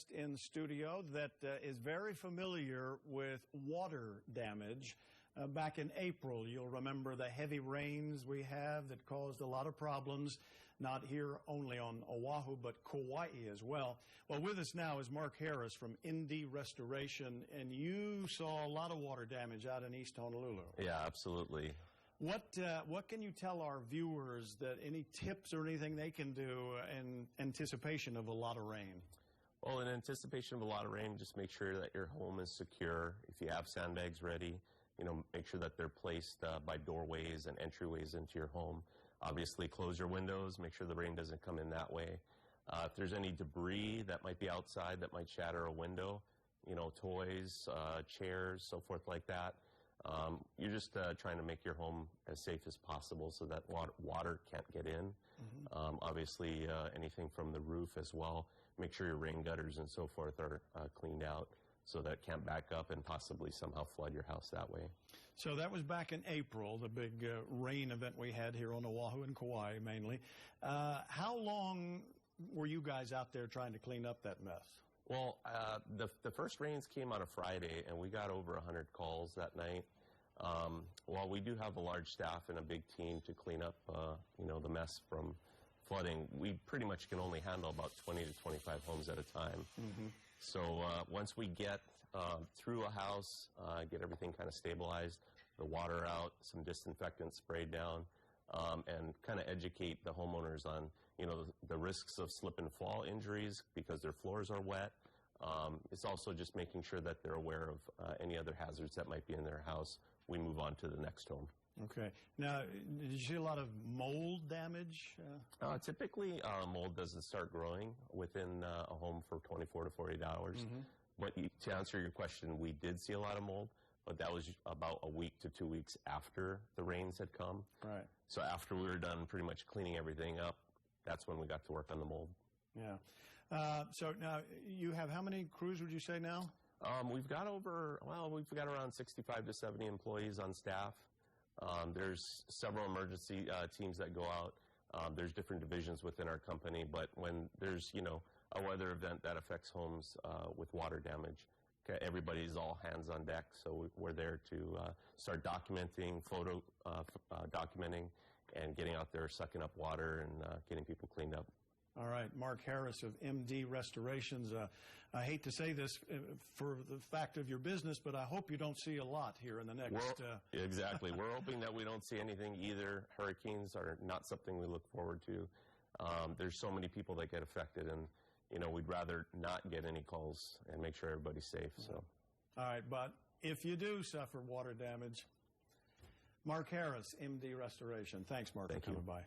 guest in studio that is very familiar with water damage. Back in April, you'll remember the heavy rains we have that caused a lot of problems, not here only on Oahu, but Kauai as well. Well, with us now is Mark Harris from MD Restoration, and you saw a lot of water damage out in East Honolulu. Yeah, absolutely. What can you tell our viewers, that any tips or anything they can do in anticipation of a lot of rain? Well, in anticipation of a lot of rain, just make sure that your home is secure. If you have sandbags ready, make sure that they're placed by doorways and entryways into your home. Obviously, close your windows. Make sure the rain doesn't come in that way. If there's any debris that might be outside that might shatter a window, toys, chairs, so forth like that, you're just trying to make your home as safe as possible so that water can't get in. Mm-hmm. Obviously, anything from the roof as well. Make sure your rain gutters and so forth are cleaned out, so that it can't back up and possibly somehow flood your house that way. So that was back in April, the big rain event we had here on Oahu and Kauai mainly. How long were you guys out there trying to clean up that mess? Well, the first rains came on a Friday, and we got over 100 calls that night. While we do have a large staff and a big team to clean up, the mess from flooding, we pretty much can only handle about 20 to 25 homes at a time. Mm-hmm. So once we get through a house, get everything kind of stabilized, the water out, some disinfectant sprayed down, and kind of educate the homeowners on, the risks of slip and fall injuries because their floors are wet. It's also just making sure that they're aware of any other hazards that might be in their house. We move on to the next home. Okay. Now, did you see a lot of mold damage? Typically, mold doesn't start growing within a home for 24 to 48 hours. Mm-hmm. But to answer your question, we did see a lot of mold, but that was about a week to 2 weeks after the rains had come. Right. So after we were done pretty much cleaning everything up, that's when we got to work on the mold. Yeah. So now, you have how many crews, would you say, now? We've got around 65 to 70 employees on staff. There's several emergency teams that go out. There's different divisions within our company, but when there's, a weather event that affects homes with water damage, everybody's all hands on deck, so we're there to start documenting, documenting, and getting out there, sucking up water and getting people cleaned up. All right, Mark Harris of MD Restorations. I hate to say this for the fact of your business, but I hope you don't see a lot here in the next... Exactly. We're hoping that we don't see anything either. Hurricanes are not something we look forward to. There's so many people that get affected, and, we'd rather not get any calls and make sure everybody's safe. So. All right, but if you do suffer water damage, Mark Harris, MD Restoration. Thanks, Mark, for coming by.